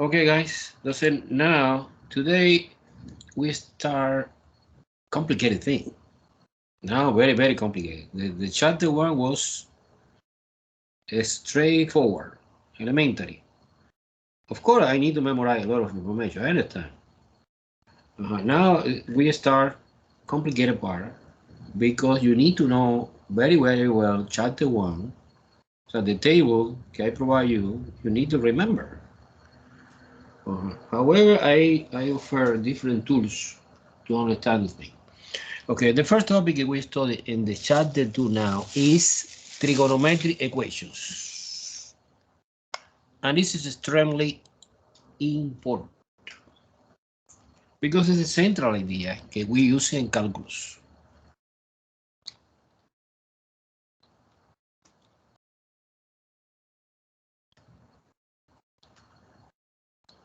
Okay, guys. Listen, now today we start complicated thing. Now very very complicated. The chapter one was straightforward, elementary. Of course, I need to memorize a lot of information. I understand. Now we start complicated part because you need to know very very well chapter one. So the table I provide you, you need to remember. However, I offer different tools to understand the thing. Okay, the first topic we study in the chapter 2 now is trigonometric equations. And this is extremely important because it's a central idea that we use in calculus.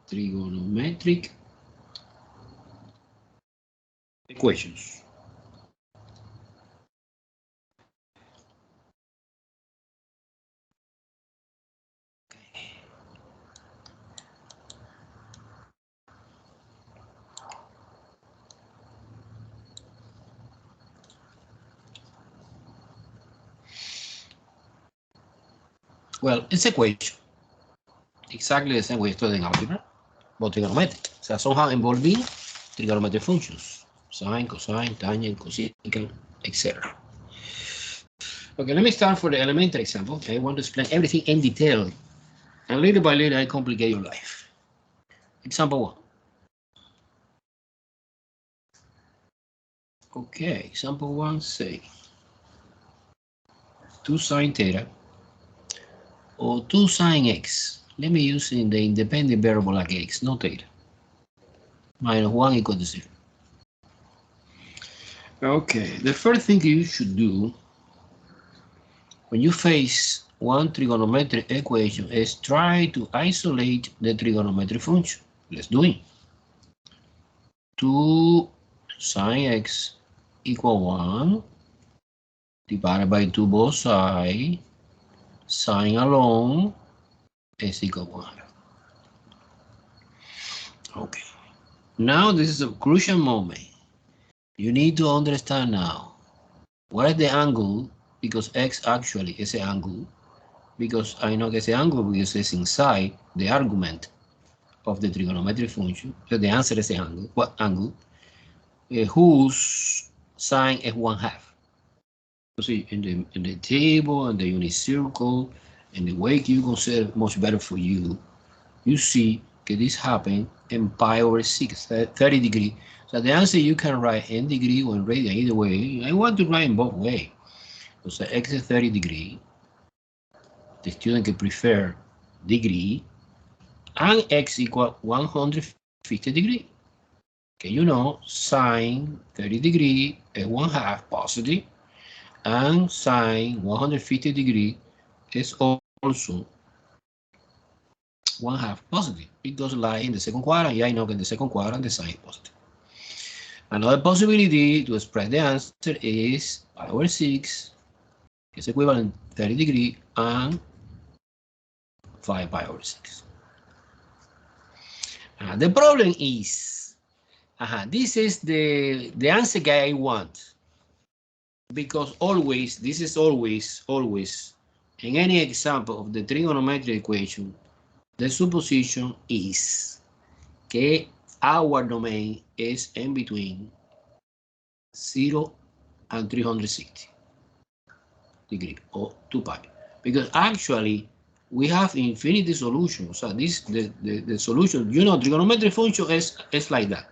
Trigonometric equations. Well, it's equation. Exactly the same way studying algebra, but trigonometric. So somehow involving trigonometric functions. Sine, cosine, tangent, cosecant, etc. Okay, let me start for the elementary example. I want to explain everything in detail. And little by little, I complicate your life. Example 1. Okay, example 1 say 2 sine theta or 2 sine x. Let me use in the independent variable like x, not theta. Minus 1 equal to 0. Okay, the first thing you should do when you face one trigonometric equation is try to isolate the trigonometric function. Let's do it. 2 sine x equal 1 divided by 2 both sides. Sine alone is equal to 1. Okay. Now this is a crucial moment. You need to understand now what is the angle, because x actually is an angle, because I know it's an angle because it's inside the argument of the trigonometric function. So the answer is an angle. What angle? Whose sine is 1/2. You see in the table and the unit circle and the way you consider much better for you, you see that this happened in pi over 6, 30 degrees. So the answer you can write in degree or in radian, either way. I want to write in both ways. So x is 30 degrees. The student can prefer degree, and x equal 150 degrees. Okay, you know, sine 30 degrees is 1/2 positive, and sine 150 degrees is also 1/2 positive, because lie in the second quadrant. Yeah, I know that in the second quadrant the sign is positive. Another possibility to express the answer is pi over 6 is equivalent 30 degrees and 5 pi over 6. The problem is, this is the answer I want, because always, this is always, in any example of the trigonometric equation, the supposition is que our domain is in between 0 and 360 degrees or 2 pi, because actually we have infinity solutions. So this the solution, you know, trigonometric function is like that.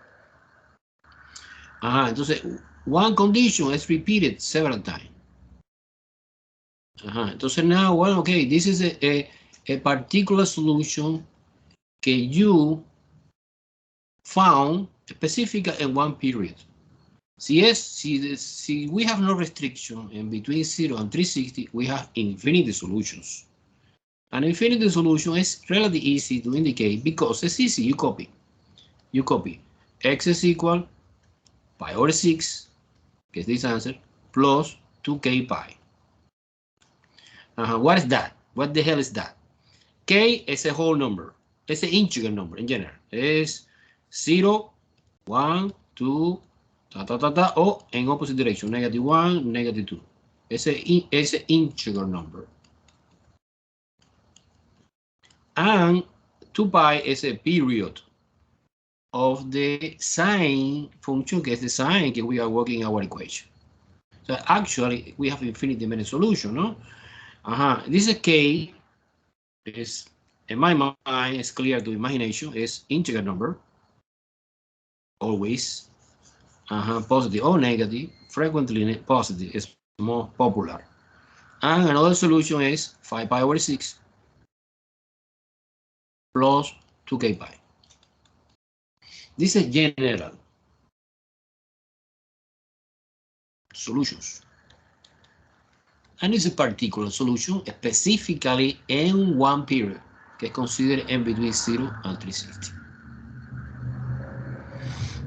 Entonces one condition is repeated several times. Entonces now, well, okay, this is a particular solution que you found specific in one period. Si we have no restriction in between 0 and 360, we have infinity solutions. An infinity solution is relatively easy to indicate because it's easy. You copy. X is equal pi over 6, get this answer, plus 2k pi. What is that? What the hell is that? K is a whole number. It's an integer number in general. It's 0, 1, 2, or in opposite direction, -1, -2. It's an integer number. And 2 pi is a period of the sine function, que es the sine that we are working our equation. So actually, we have infinite solution, no? This is k is, in my mind, it's clear to imagination, is integer number, always, positive or negative, frequently positive is more popular. And another solution is 5 pi over 6 plus 2k pi. This is general solutions. And it's a particular solution specifically in one period, que es considered in between 0 and 360.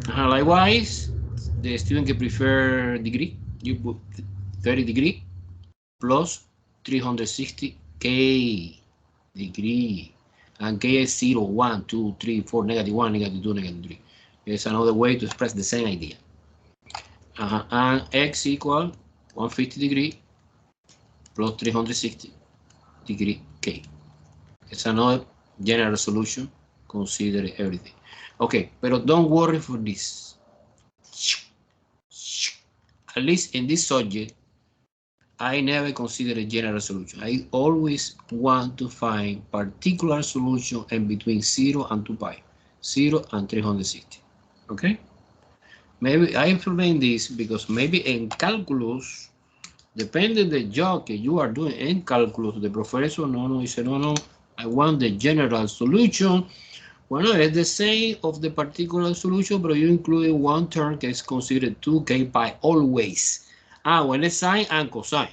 Likewise, the student can prefer degree, you put 30 degree plus 360k degree. And k is 0, 1, 2, 3, 4, -1, -2, -3. It's another way to express the same idea. And x equal 150 degree plus 360 degree k. It's another general solution, consider everything. Okay, but don't worry for this. At least in this subject, I never consider a general solution. I always want to find particular solution in between 0 and 2 pi, 0 and 360. Okay? Maybe I implement this because maybe in calculus, depending the job that you are doing in calculus, the professor dice, no, I want the general solution. Bueno, it's the same of the particular solution, but you include one term that is considered 2k pi always. When it's sine and cosine.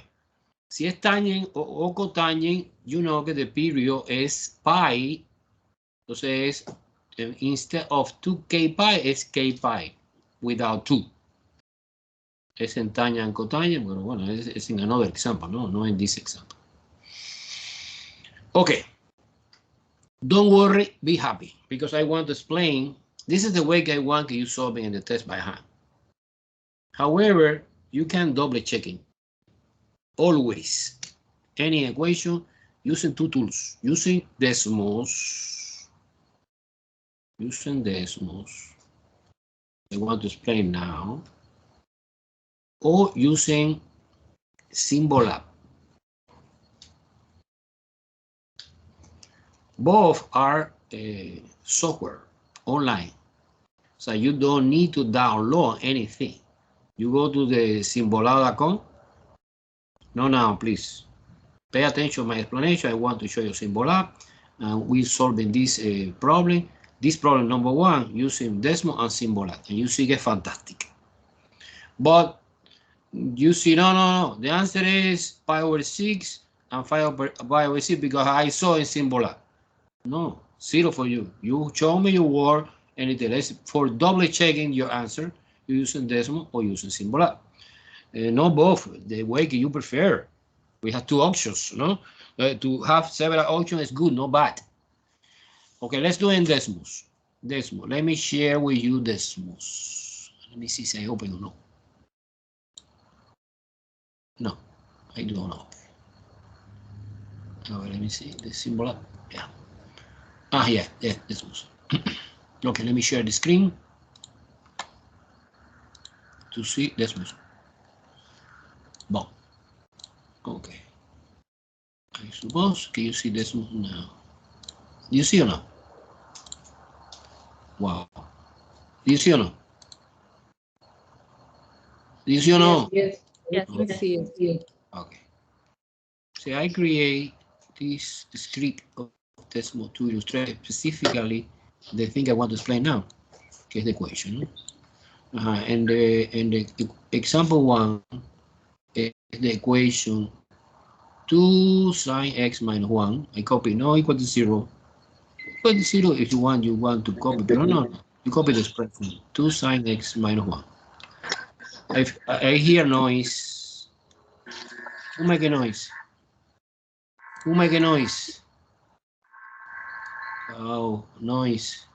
Si es tangent o cotangent, you know that the period is pi. Entonces, instead of 2k pi, it's k pi without 2. Es en tangent and cotangent, pero bueno, it's in another example, no in this example. Okay. Don't worry, be happy, because I want to explain. This is the way I want you solving in the test by hand. However, you can double checking. Always. Any equation using two tools. Using decimals. I want to explain now. Or using symbol lab. Both are software online, so you don't need to download anything. You go to the symbollab.com. No, now please pay attention to my explanation. I want to show you Symbollab, and we're solving this problem. This problem number 1 using decimal and Symbollab, and you see it's fantastic. But you see, no, the answer is pi over 6 and pi over 6 because I saw in Symbollab. No, 0 for you. You show me your word, and it is for double checking your answer, you're using decimal or using Symbollab. No, both, the way you prefer. We have two options, no? To have several options is good, not bad. Okay, let's do in decimals. Decimal. Let me share with you decimals. Let me see if I open or no. No, I don't know. Okay, let me see the symbol. Yeah. Yeah, decimals. Okay, let me share the screen to see decimals. Bon. Okay. I suppose, can you see decimals now? Do you see or no? Wow. Do you see or no? Do you see or no? Yes. Okay. Okay. So I create this script of decimal to illustrate specifically the thing I want to explain now, que es the equation. And the example 1 is the equation 2 sine x minus 1. I copy no equal to 0. Equal to 0 if you want to copy, but no, you copy the expression 2 sine x minus 1. I hear noise. Who make a noise? Who make a noise? Oh, noise.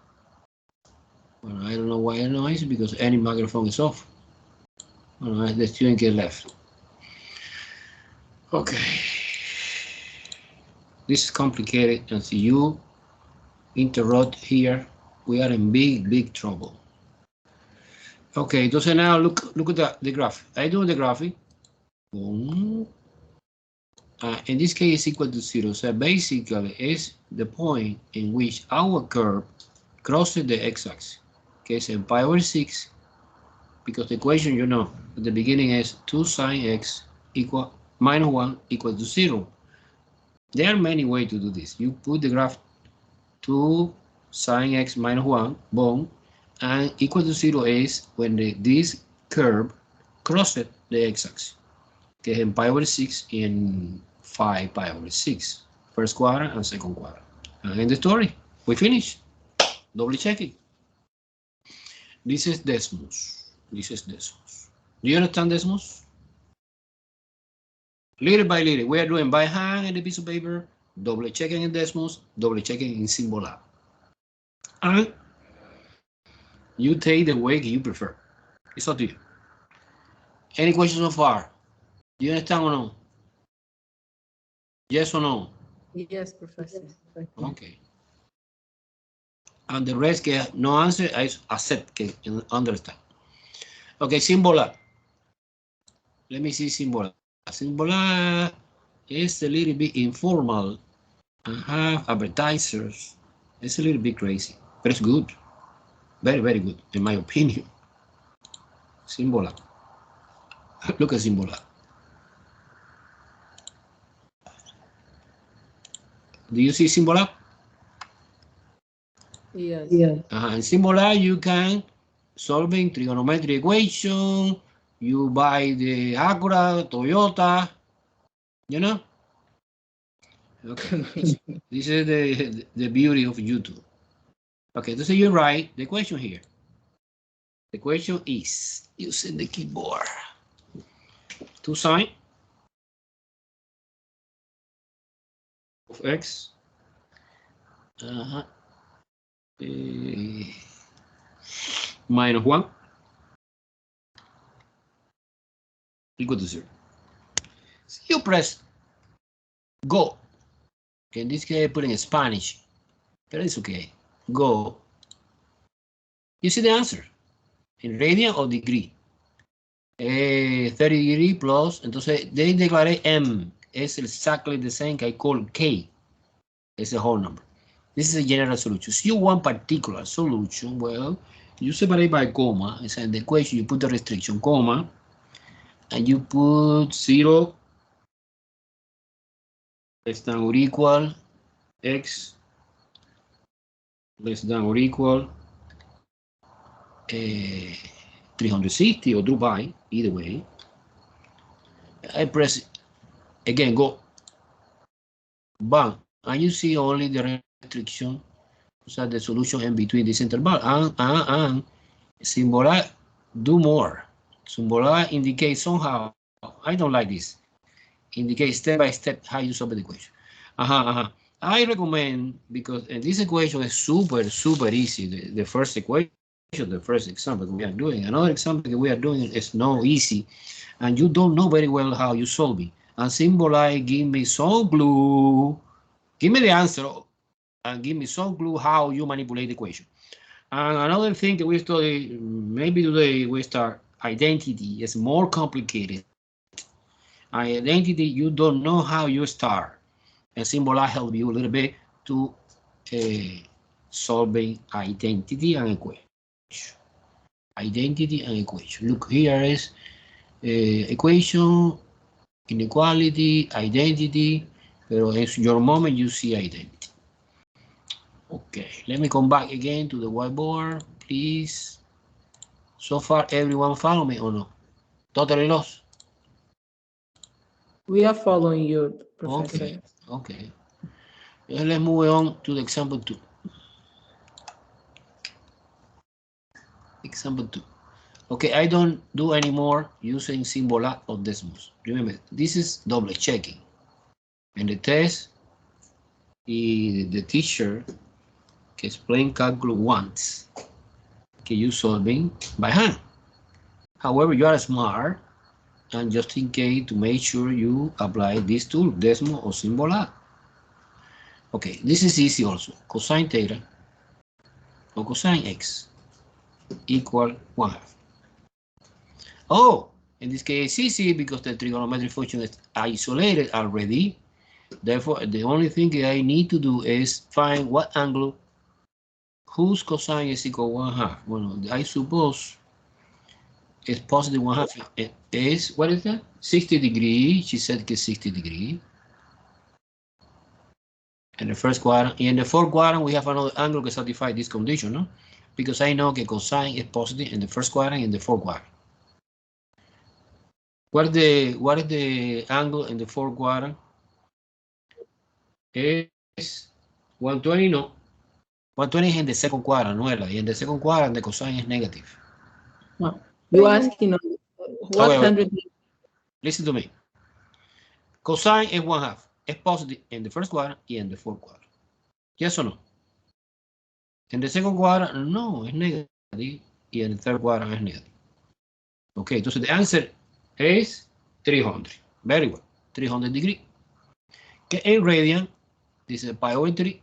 Well, I don't know why noise, because any microphone is off. All right, the student get left. Okay. This is complicated, and see you interrupt here, we are in big trouble. Okay, entonces now look at the graph. I do the graphic. In this case, it's equal to 0. So basically, it's the point in which our curve crosses the x-axis. Okay, so pi over 6, because the equation, you know, at the beginning is 2 sine x equal minus 1 equal to 0. There are many ways to do this. You put the graph 2 sine x minus 1, boom, and equal to 0 is when this curve crosses the x-axis. Okay, and pi over 6 in 5 pi over 6. First quadrant and second quadrant. And in the story, we finish. Double checking. This is Desmos. This is Desmos. Do you understand Desmos? Little by little, we are doing by hand in the piece of paper, double checking in Desmos, double checking in Symbol Lab. And you take the way you prefer. It's up to you. Any questions so far? Do you understand or no? Yes or no? Yes, Professor. Okay. And the rest que no answer, I accept, que understand. Okay, Symbol Lab. Let me see Symbol Lab. Symbol Lab is a little bit informal and have advertisers. It's a little bit crazy, but it's good. Very, very good, in my opinion. Symbol Lab. Look at Symbol Lab. Do you see Symbol Lab? Yes. In Symbol Lab, you can solving trigonometric equation. You buy the Acura, Toyota, you know? Okay. This is the beauty of YouTube. Okay, so you write the question here. The question is using the keyboard. 2 sine of x minus 1 equal to 0. So you press go. In this case, I put in Spanish, but it's okay. Go. You see the answer in radian or degree. 30 degree plus, entonces they declare M. It's exactly the same I call K. It's a whole number. This is a general solution. So you want particular solution, well, you separate by comma. It's in the equation, you put the restriction, comma, and you put 0 less than or equal x less than or equal 360 or 2 pi, either way. I press again, go, bang, and you see only the restriction, so the solution in between this interval, and symbol do more. Symbol indicates somehow, I don't like this, indicate step by step how you solve the equation. I recommend, because this equation is super easy, the first equation, the first example we are doing. Another example that we are doing is not easy, and you don't know very well how you solve it. And symbol give me some clue, give me the answer, and give me some clue how you manipulate the equation. And another thing that we study, maybe today we start identity. Is more complicated. Identity, you don't know how you start. And symbol help you a little bit to solving identity and equation. Identity and equation. Look, here is equation, inequality, identity, but in your moment you see identity. Okay, let me come back again to the whiteboard, please. So far, everyone follow me or no? Totally lost? We are following you, Professor. Okay. Let's move on to the example 2. Example 2. Okay, I don't do anymore using symbol or Desmos. Remember, this is double checking. And the test, the teacher que explain calculus once, que you solving by hand. However, you are smart, and just in case to make sure you apply this tool, Desmo or Symbol A. Okay, this is easy also. Cosine theta or cosine x equal 1/2. Oh, in this case it's easy because the trigonometric function is isolated already. Therefore, the only thing I need to do is find what angle whose cosine is equal 1/2. Well, I suppose it's positive 1/2. It is, what is that? 60 degrees. She said it's 60 degrees. In the first quadrant. In the fourth quadrant, we have another angle to satisfy this condition, no? Because I know that cosine is positive in the first quadrant and in the fourth quadrant. What is the angle in the fourth quadrant? Es 120, no. 120 is in the second quadrant, Noela. And in the second quadrant, the cosine is negative. No. You're asking what Okay, 100? listen to me. Cosine is 1/2. It's positive in the first quadrant and in the fourth quadrant. Yes or no? In the second quadrant, no, it's negative. Y en el third quadrant es negative. Okay, entonces the answer is 300. Very well. 300 degrees. Que en radian, this is pi over 3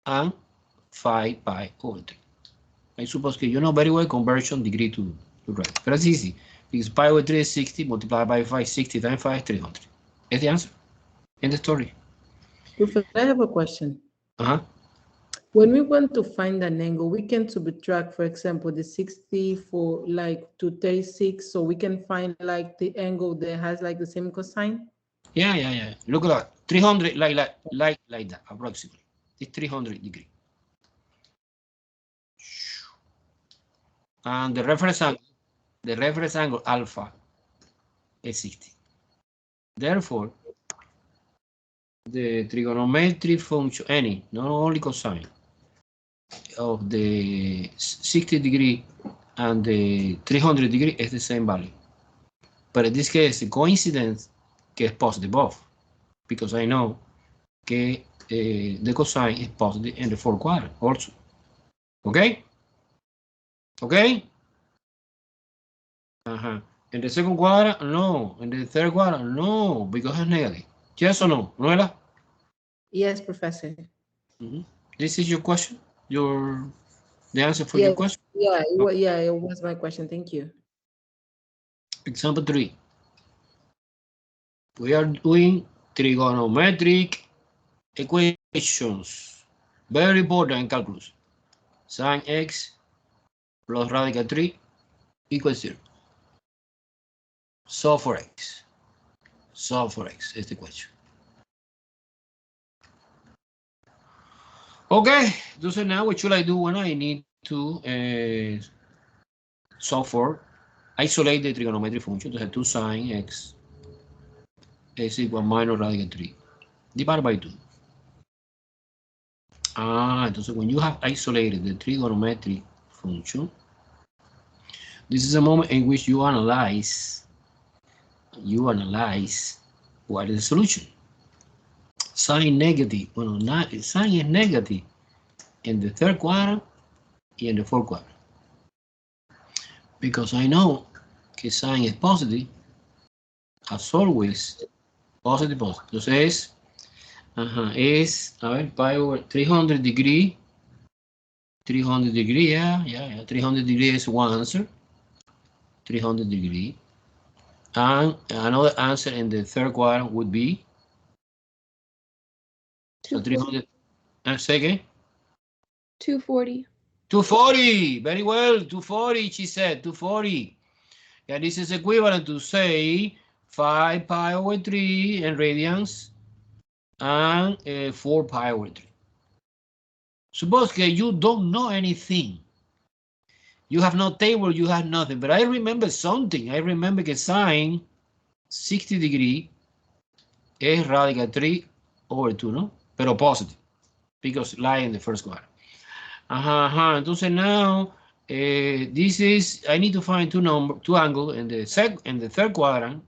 and 5 pi over 3. I suppose that you know very well conversion degree to radian. But it's easy because pi over 3 is 60 multiplied by 5, 60 times 5 is 300. That's the answer. In the story. Professor, I have a question. When we want to find an angle, we can subtract, for example, the 60 for like to 36, so we can find like the angle that has like the same cosine. Yeah. Look at that. 300 like that approximately. It's 300 degrees. And the reference angle alpha is 60. Therefore, the trigonometric function, any, not only cosine, of the 60 degree and the 300 degree is the same value. But in this case, the coincidence que es positive both, because I know que the cosine is positive in the fourth quadrant also. Okay? Okay? In the second quadrant, no. In the third quadrant, no, because it's negative. Yes or no, Noela? Yes, Professor. This is your question? The answer for your question? Yeah, it was my question. Thank you. Example 3. We are doing trigonometric equations. Very important in calculus. Sin x plus radical 3 equals 0. Solve for x. Solve for x is the question. Okay, so now what should I do when I need to solve for isolate the trigonometric function? Entonces 2 sin x is equal minus radical 3 divided by 2. Entonces when you have isolated the trigonometric function, this is a moment in which you analyze what is the solution. Sin negative, sin is negative in the third quadrant and in the fourth quadrant. Because I know que sin is positive, as always, positive. Entonces es, a ver, pi over 300 degree. 300 degree, yeah. 300 degree is one answer. 300 degree. And another answer in the third quadrant would be 300. Say again? 240. 240. Very well. 240, she said. 240. And this is equivalent to, say, 5 pi over 3 in radians and 4 pi over 3. Suppose that you don't know anything. You have no table, you have nothing. But I remember something. I remember that sin 60 degree is radical 3 over 2, no? Pero positive, because lie in the first quadrant. Entonces now, this is, I need to find two angles in the third quadrant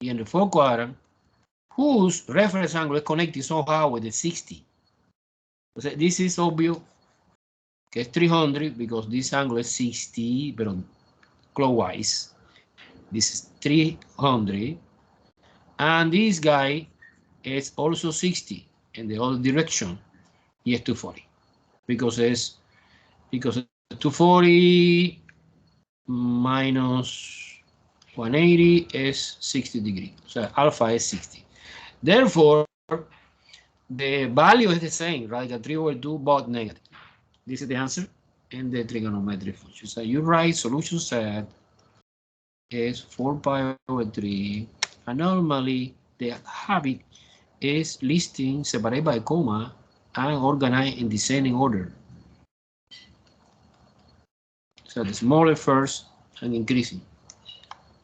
and in the fourth quadrant, whose reference angle is connected somehow with the 60. Entonces, this is obvious que es 300 because this angle is 60, pero clockwise. This is 300. And this guy is also 60 in the other direction. Yes, 240. Because 240 minus 180 is 60 degrees. So alpha is 60. Therefore, the value is the same, right? 3 over 2, both negative. This is the answer in the trigonometric function. So you write solution set is 4 pi over 3. And normally the habit is listing separated by comma and organized in descending order. So the smaller first and increasing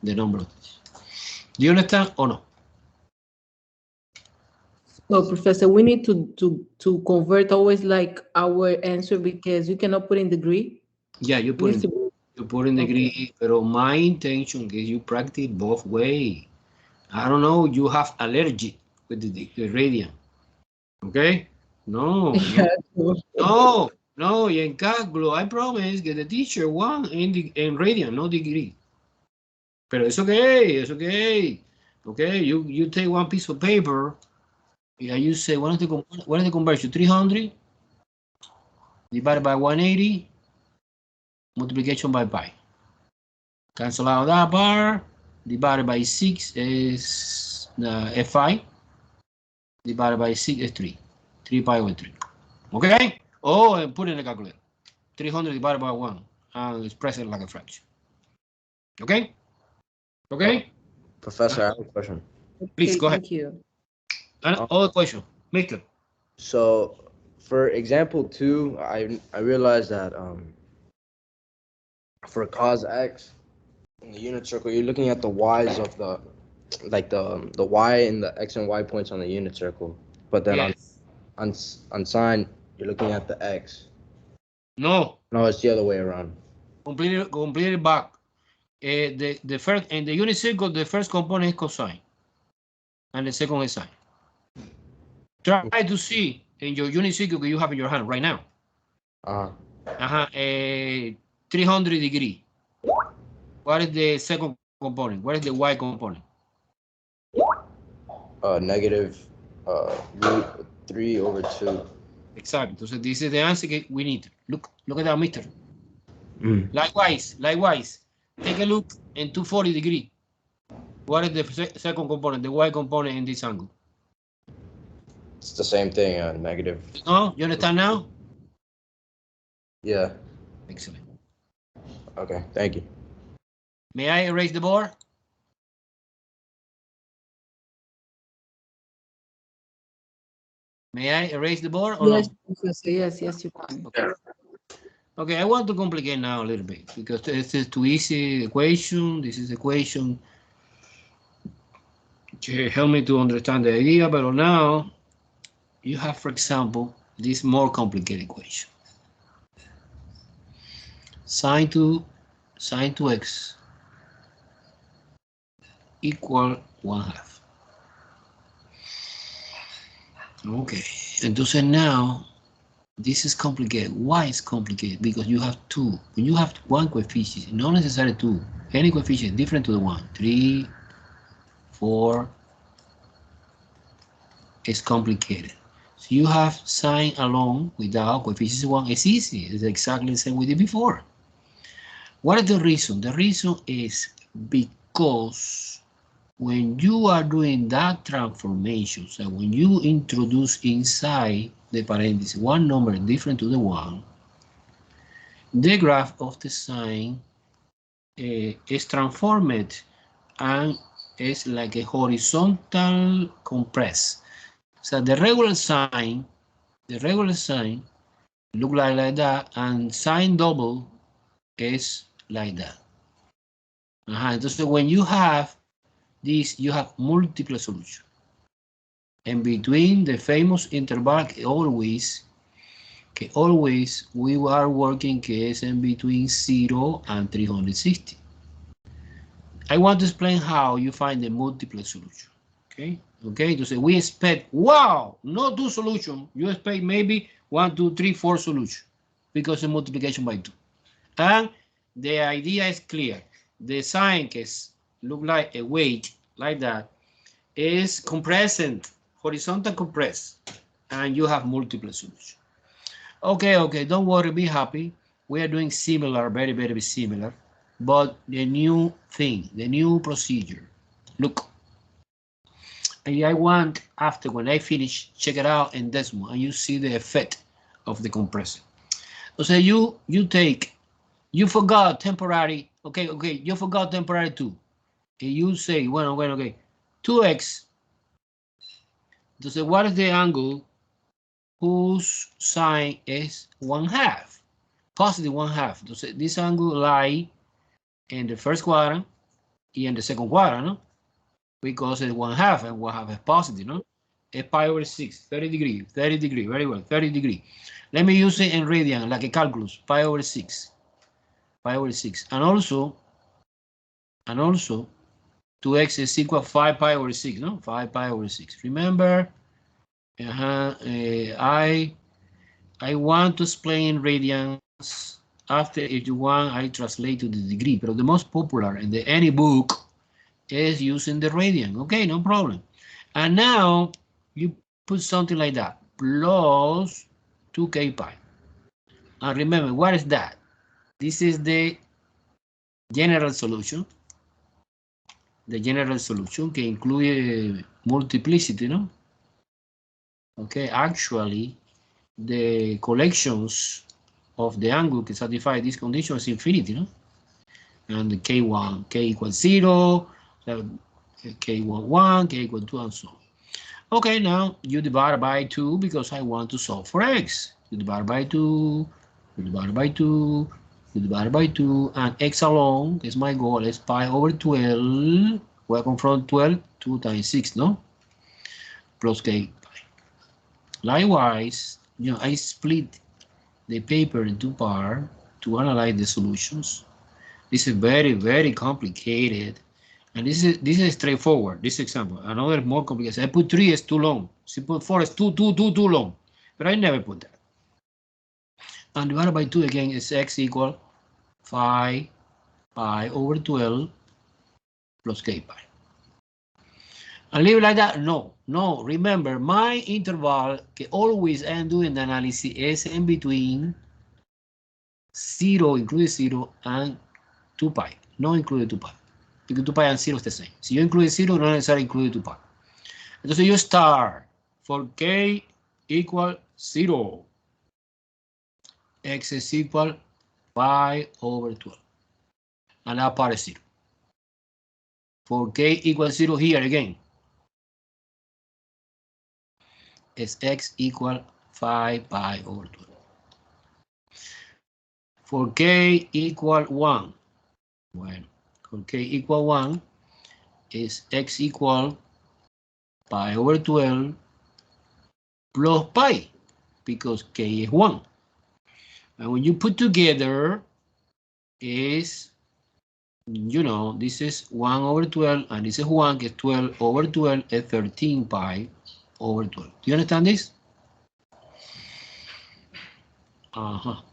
the number of these. Do you understand or no? So, Professor, we need to convert always like our answer because you cannot put in degree. Yeah, you put in degree, but my intention is you practice both way. I don't know, you have allergy with the radian. Okay? No, no, y en cálculo, I promise que the teacher want in radian, no degree. Pero it's okay, it's okay. Okay, you take one piece of paper, and you say, what is the conversion? 300 divided by 180, multiplication by pi. Cancel out that bar, divided by 6 is F5, divided by 6 is 3. 3 pi over 3. Okay? Oh, and put in the calculator. 300 divided by 1, and express it like a fraction. Okay? Okay? Professor, I have a question. Please, go ahead. Thank you. Other question, Mister. So, for example 2, I realized that for cos x in the unit circle, you're looking at the y's of the y and the x and y points on the unit circle, but then yes. on sine you're looking at the x. No, it's the other way around. Completely back. The first in the unit circle, the first component is cosine, and the second is sine. Try to see in your unit circle that you have in your hand right now. 300 degree. What is the second component? What is the y component? Negative root 3 over 2. Exactly. So this is the answer we need. Look at that, Mister. Likewise, take a look in 240 degree. What is the second component, the y component in this angle? It's the same thing, negative. Oh, you understand now? Yeah. Excellent. Okay, thank you. May I erase the board? May I erase the board or yes, no? Professor, yes, you can. Okay. Okay, I want to complicate now a little bit because this is too easy equation. This is equation to help me to understand the idea, but now you have, for example, this more complicated equation. Sine 2x equal 1/2. Okay, entonces now this is complicated. Why is complicated? Because you have two. When you have one coefficient, not necessarily two, any coefficient different to the one, 3, 4, is complicated. So you have sine alone without coefficient 1. It's easy. It's exactly the same we did before. What is the reason? The reason is because when you are doing that transformation, so when you introduce inside the parenthesis one number different to the one, the graph of the sine is transformed and is like a horizontal compress. So the regular sine look like that, and sine double is like that. Entonces, when you have this, you have multiple solutions. And between the famous interval always we are working que es in between 0 and 360. I want to explain how you find the multiple solution. Okay, entonces we expect, wow, not two solutions. You expect maybe 1, 2, 3, 4 solution because of multiplication by 2. And the idea is clear. The sign case look like a weight like that is compressed, horizontal compressed, and you have multiple solutions. Okay, don't worry, be happy. We are doing similar, very, very similar, but the new thing, the new procedure. Look, and I want, after when I finish, check it out in decimal, and you see the effect of the compressor. So you forgot temporary, okay, you forgot temporary 2. And you say, well, okay, 2x. So what is the angle whose sine is 1/2? Positive 1/2. So this angle lie in the first quadrant and in the second quadrant, no? Because it's 1/2 and 1/2 is positive, no? It's pi over 6, 30 degrees, very well, 30 degrees. Let me use it in radian, like a calculus, pi over 6. And also 2x is equal to 5 pi over 6, no? 5 pi over 6. Remember, I want to explain radians. After, if you want, I translate to the degree, but the most popular in any book is using the radian. Okay, no problem. And now you put something like that, plus 2k pi. And remember, what is that? This is the general solution. The general solution que incluye multiplicity, no? Okay, actually, the collections of the angle que satisfy this condition is infinity, no? And the k1, k equals 0, k1, k equals 2, and so on. Okay, now you divide by 2 because I want to solve for x. You divide by 2, you divide by 2, you divide by 2, and x alone is my goal, is pi over 12. Where I come from 12, 2 times 6, no? Plus k pi. Likewise, I split the paper in 2 parts to analyze the solutions. This is very, very complicated. And this is straightforward, this example. Another more complicated. I put 3 is too long. So put 4 is too long. But I never put that. And divided by 2 again is x equal 5 pi over 12 plus k pi. And leave it like that? No. Remember, my interval, que always I am doing the analysis, is in between 0, include 0, and 2 pi. No include 2 pi. Because 2 pi and 0 is the same. Si yo incluye 0, no necesariamente incluye 2 pi. Entonces yo start for k equal 0. X is equal pi over 12. And that part is 0. For k equals 0 here again, is x equal 5 pi over 12. For k equal 1, bueno, for k equal 1 is x equal pi over 12 plus pi, because k is 1. And when you put together is, this is 1 over 12, and this is 1, que es 12 over 12 is 13 pi over 12. Do you understand this?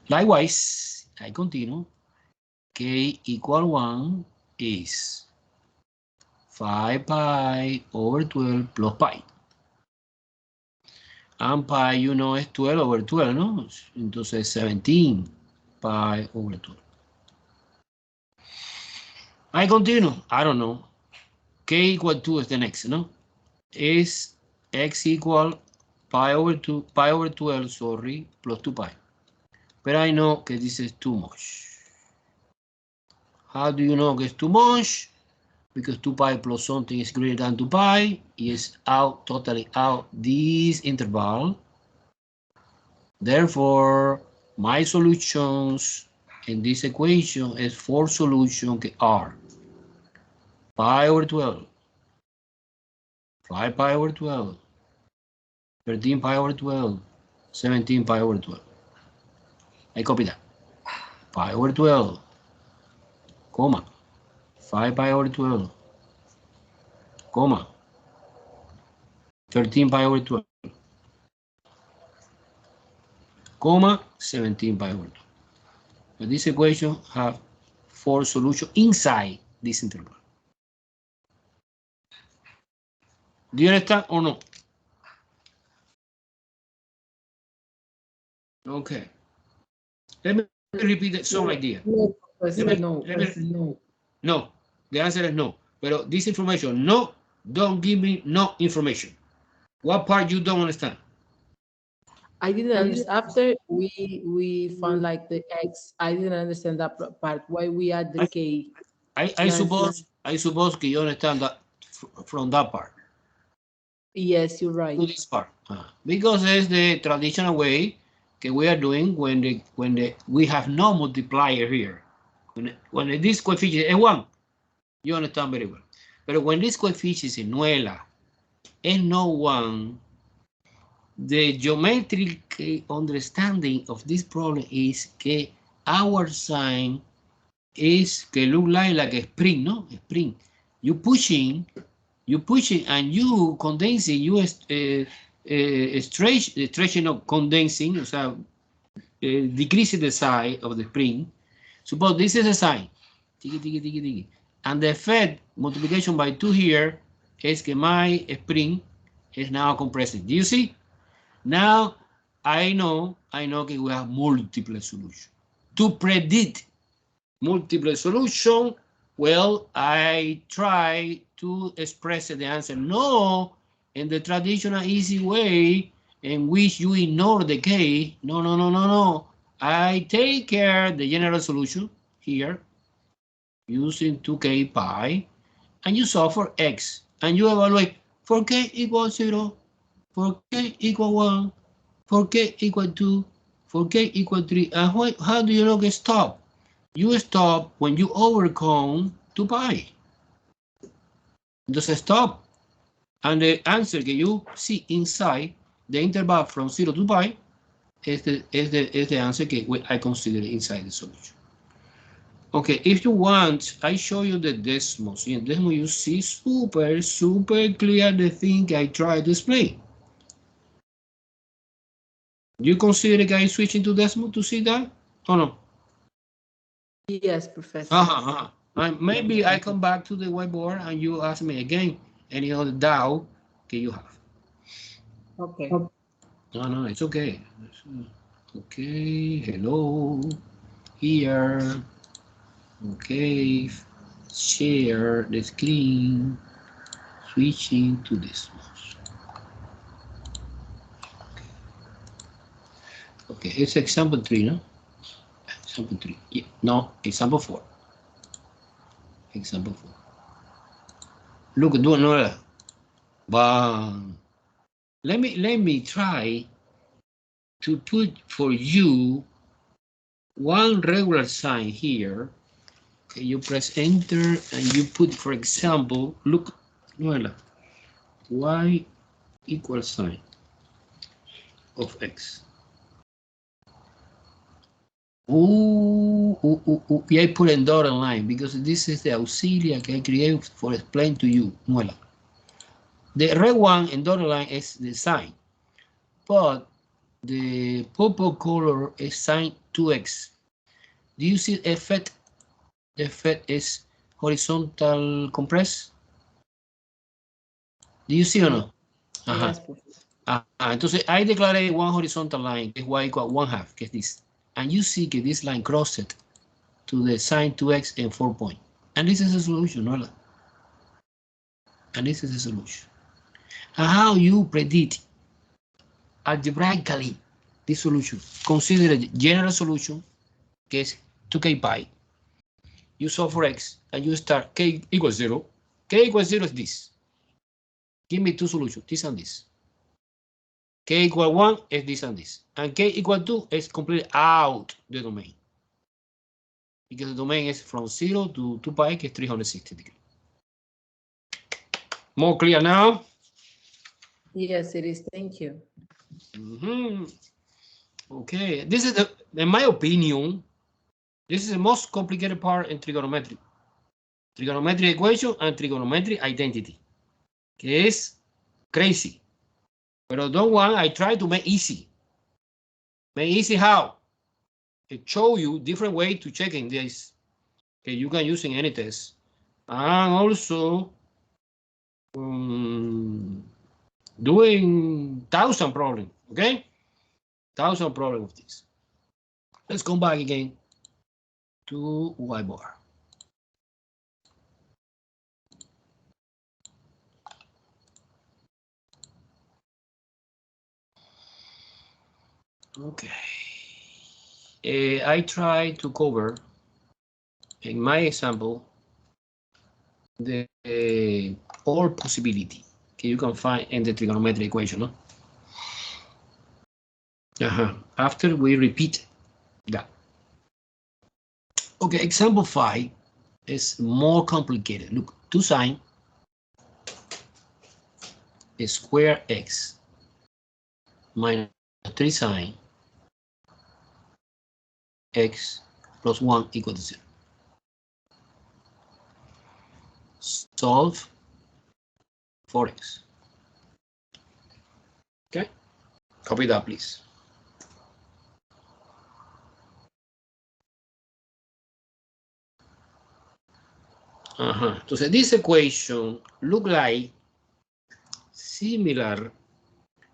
Likewise, I continue. K equal 1 is 5 pi over 12 plus pi. And pi, is 12 over 12, ¿no? Entonces 17 pi over 12. I continue. I don't know. K equal 2 is the next, no? Is x equal pi over 12, sorry, plus 2 pi. But I know that this is too much. How do you know it's too much? Because 2 pi plus something is greater than 2 pi, is out, totally out this interval. Therefore, my solutions in this equation is 4 solutions that are pi over 12, 5 pi over 12, 13 pi over 12, 17 pi over 12. I copy that. Pi over 12, comma, 5 pi over 12, comma, 13 pi over 12. comma 17 pi over 2. But this equation have 4 solutions inside this interval. Do you understand or no? Okay. Let me repeat the same idea. No. No. The answer is no. But this information, no, don't give me no information. What part you don't understand? I didn't understand. After we found like the X, I didn't understand that part. Why we add the K? I suppose que you understand that from that part. Yes, you're right. To this part. Because it's the traditional way that we are doing when we have no multiplier here. When this coefficient is 1, you understand very well. But when this coefficient is nuela, is no 1, the geometric understanding of this problem is que our sign is que look like a spring, no? A spring. You pushing and you condensing, you stretching or condensing, o sea, decreasing the size of the spring. Suppose this is a sign, and the effect multiplication by 2 here is que my spring is now compressing. Do you see? Now I know that we have multiple solutions. To predict multiple solution, well, I try to express the answer no in the traditional easy way in which you ignore the K. No. I take care the general solution here using 2K pi, and you solve for X, and you evaluate for K equals 0, for K equal 1, for K equal 2, for K equal 3, and how do you know get stop? You stop when you overcome 2 pi. Just stop. And the answer that you see inside the interval from 0 to pi is the answer that I consider inside the solution. Okay, if you want, I show you the decimals. In decimal, you see super clear the thing I try to explain. Do you consider guys switching to decimal to see that or no? Yes, Professor. Maybe I come back to the whiteboard and you ask me again any other doubt that you have. Okay. No, it's okay. Okay, hello, here. Okay, share the screen, switching to this one. Okay, it's example 3, no? Example 3. Yeah, no, example 4. Example 4. Look, do another. Bang. Let me try to put for you one regular sign here. Okay, you press enter and you put, for example, look, y equals sign of x. Yeah, I put a dotted line because this is the auxiliary I create for explain to you. The red one and dotted line is the sign, but the purple color is sign 2x. Do you see the effect? The effect is horizontal compress. Do you see or no? Entonces, I declaré one horizontal line, que es y equal 1/2, que es this. And you see that this line crossed to the sine 2x and 4 point. And this is a solution, no? And this is a solution. And how you predict algebraically this solution? Consider the general solution, que es 2k pi. You solve for x, and you start k equals 0. K equals 0 is this. Give me two solutions, this and this. K equal 1 is this and this. And K equal 2 is completely out the domain. Because the domain is from 0 to 2 pi, que es 360 degrees. More clear now? Yes, it is. Thank you. Okay, this is, in my opinion, this is the most complicated part in trigonometry. Trigonometric equation and trigonometric identity. Que es crazy. But don't want, I try to make easy. Make easy how? It show you different way to checking this. Okay, you can use in any test. And also doing 1,000 problem, okay? 1,000 problem of this. Let's come back again to whiteboard. Okay. I try to cover in my example the all possibility that you can find in the trigonometric equation, no? After we repeat that. Okay, example 5 is more complicated. Look, 2 sine square x minus 3 sine x plus 1 equal to 0. Solve for x. Okay, copy that, please. Entonces, this equation look like similar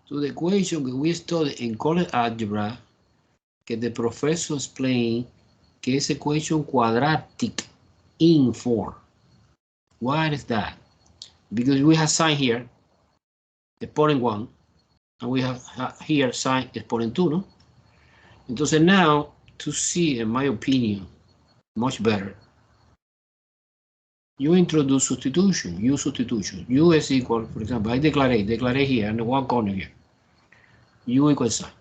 to the equation that we studied in college algebra, que the professor explained que es equation quadratic in form. Why is that? Because we have sign here, exponent 1, and we have here sign exponent 2, no? Entonces now, to see, in my opinion, much better, you introduce substitution, use substitution. U is equal, for example, I declare here in the one corner here. U equals sign.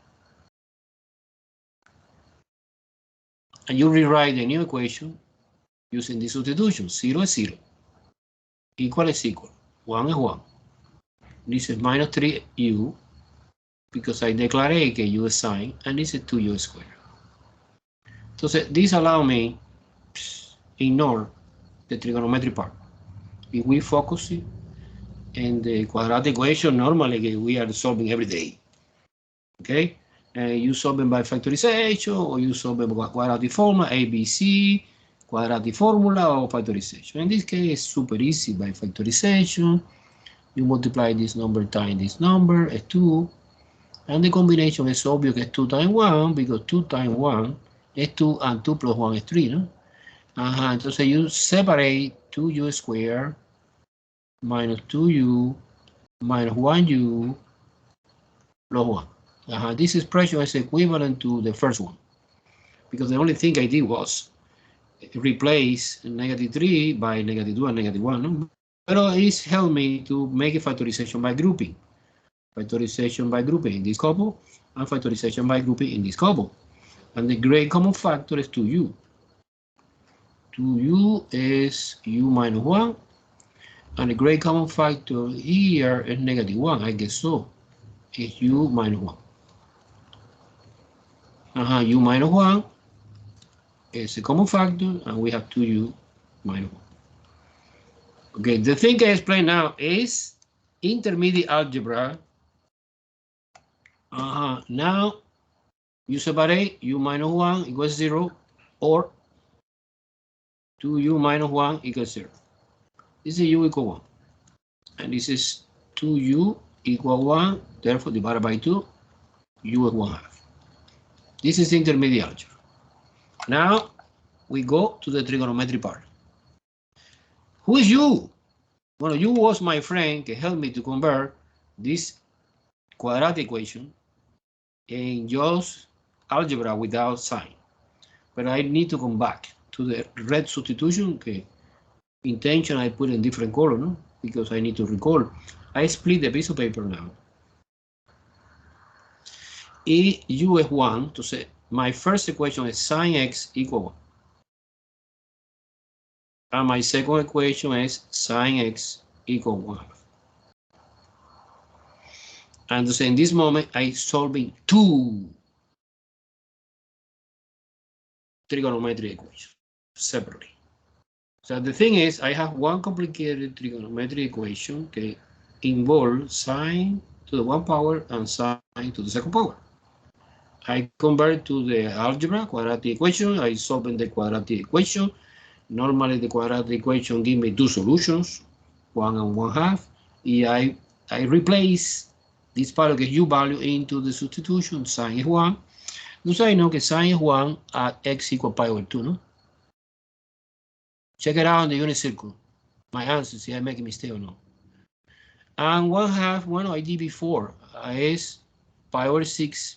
And you rewrite the new equation using this substitution. 0 is 0. Equal is equal. 1 is 1. This is minus 3u, because I declare que u is sign, and this is 2u squared. Entonces, this allows me ignore the trigonometry part. If we focus in the quadratic equation, normally we are solving every day. Okay, you solve them by factorization, or you solve them by quadratic formula, ABC, quadratic formula, or factorization. In this case, it's super easy by factorization. You multiply this number times this number, is 2, and the combination is obvious, it's 2 times 1, because 2 times 1 is 2, and 2 plus 1 is 3, no? Entonces you separate 2u squared minus 2u minus 1u plus 1. This expression is equivalent to the first one, because the only thing I did was replace negative 3 by negative 2 and negative 1. No? But it's helped me to make a factorization by grouping. Factorization by grouping in this couple, and factorization by grouping in this couple. And the great common factor is 2u. 2u is u minus 1, and the great common factor here is negative 1, I guess so. It's u minus 1. U minus 1 is a common factor, and we have 2u minus 1. Okay, the thing I explain now is intermediate algebra. Now you separate u minus 1 equals 0, or 2u minus 1 equals 0. This is u equal 1. And this is 2u equal 1, therefore divided by 2, u is 1/2. This is intermediate algebra. Now we go to the trigonometry part. Who is you? Well, you was my friend that helped me to convert this quadratic equation in just algebra without sign. But I need to come back to the red substitution. Okay. Intention I put in different color, no? Because I need to recall. I split the piece of paper now. U is 1 to say my first equation is sine x equal 1. And my second equation is sine x equal 1/2. And to say in this moment I'm solving 2 trigonometric equations separately. So the thing is, I have one complicated trigonometric equation that involves sine to the 1 power and sine to the 2nd power. I convert to the algebra, quadratic equation. I solve the quadratic equation. Normally, the quadratic equation give me two solutions, 1 and 1/2. I replace this part of the u value into the substitution. Sine is 1. Entonces I know que sine is 1 at x equal pi over 2, no? Check it out on the unit circle. My answer, see I make a mistake or no. And 1/2, well, I did before, is pi over 6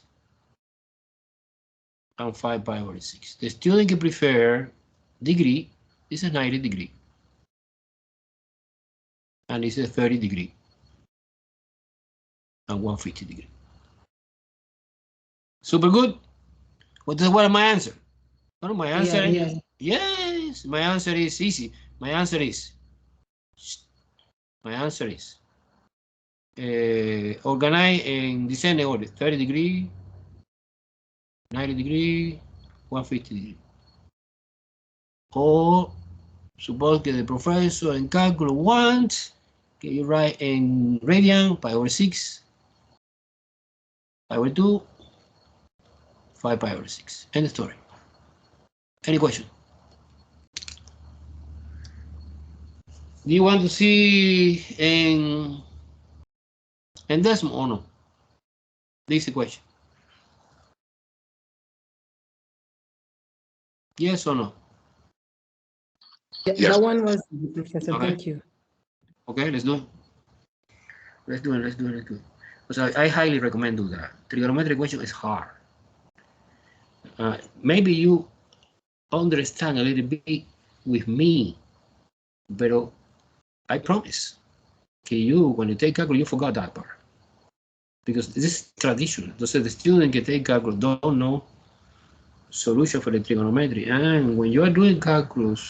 and 5 pi over 6. The student can prefer degree. This is 90 degree. And this is 30 degree. And 150 degree. Super good. What is my answer? Well, my answer is yes. My answer is easy. My answer is organize in descending order: 30 degree, 90 degree, 150 degree. Or suppose that the professor in calculus wants que you write in radian pi over 6, pi over 2, 5 pi over 6. End of story. Any question? Do you want to see in decimal or no? This equation. Yes or no? Yeah, yes. That one was, Professor, okay. Thank you. Okay, let's do it. Let's do it. So I highly recommend do that. Trigonometric equation is hard. Maybe you understand a little bit with me, but I promise that you, when you take calculus, you forgot that part. Because this is traditional. So the student can take calculus don't know solution for the trigonometry. And when you are doing calculus,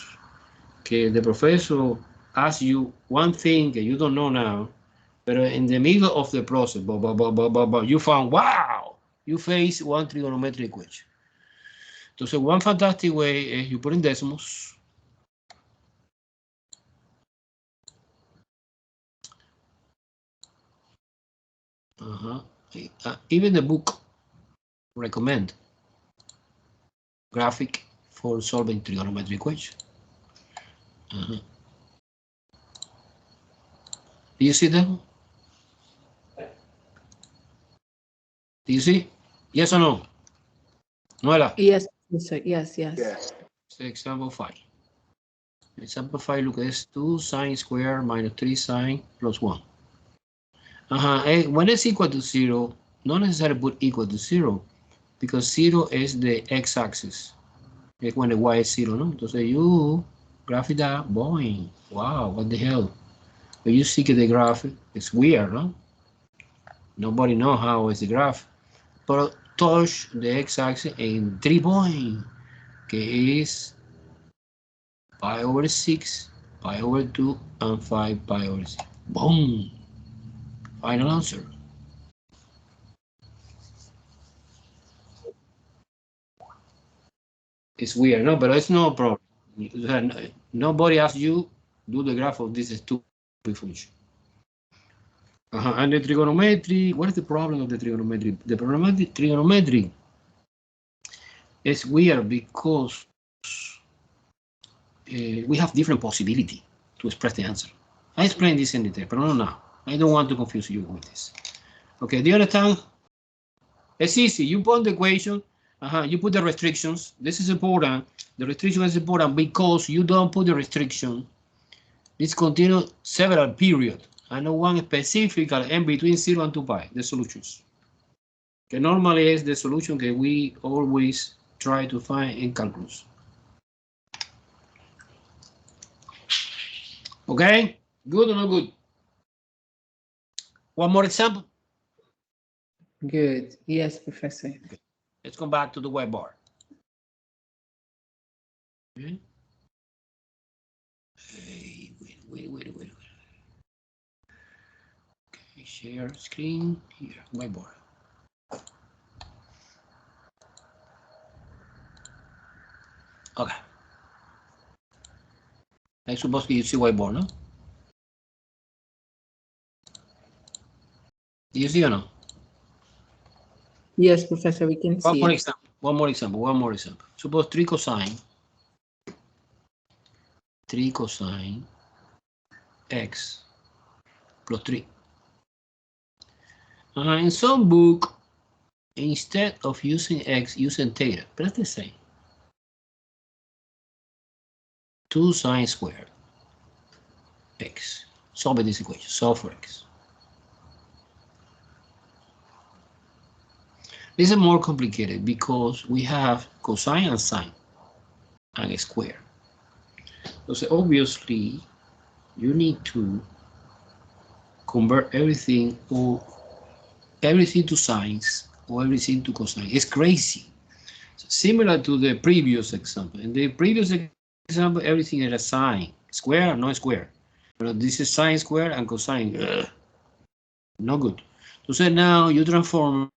the professor asks you one thing that you don't know now, but in the middle of the process, you found, wow, you face one trigonometric equation. So one fantastic way is you put in decimals. Even the book recommend graphic for solving trigonometric equation. Do you see them? Do you see? Yes or no? Noela? Yes, sir. Yes. So example 5. Example 5, look at this: 2 sine squared minus 3 sine plus 1. When it's equal to 0, not necessarily put equal to 0, because 0 is the x-axis. Like when the y is 0, no? Entonces you graph it out, boing. Wow, what the hell? But you see the graph, it's weird, no? Nobody knows how is the graph. But touch the x-axis in 3 points, que is pi over 6, pi over 2, and 5 pi over 6. Boom! Final answer. It's weird, no? But it's no problem. Nobody asks you do the graph of this stupid function. And the trigonometry, what is the problem of the trigonometry? The problem of the trigonometry is weird because we have different possibility to express the answer. I explained this in detail, but not now. I don't want to confuse you with this. Okay, do you understand? It's easy. You put the equation, you put the restrictions. This is important. The restriction is important because you don't put the restriction. This continues several periods. I know one specific in between 0 and 2 pi, the solutions. Okay, normally is the solution that we always try to find in calculus. Okay, good or not good? One more example? Good. Yes, Professor. Okay. Let's come back to the whiteboard. Okay. Hey, wait. Okay, share screen here, whiteboard. Okay. I suppose you see whiteboard, no? Do you see or no? Yes, Professor, we can see it. One more example. Suppose 3 cosine x plus 3. In some book, instead of using x, using theta, but that's the same. 2 sine squared x. Solve this equation. Solve for x. This is more complicated because we have cosine and sine and a square. So obviously, you need to convert everything to sines or everything to cosine. It's crazy. So similar to the previous example. In the previous example, everything is a sine. Square, no square. But this is sine square and cosine. No good. So now you transform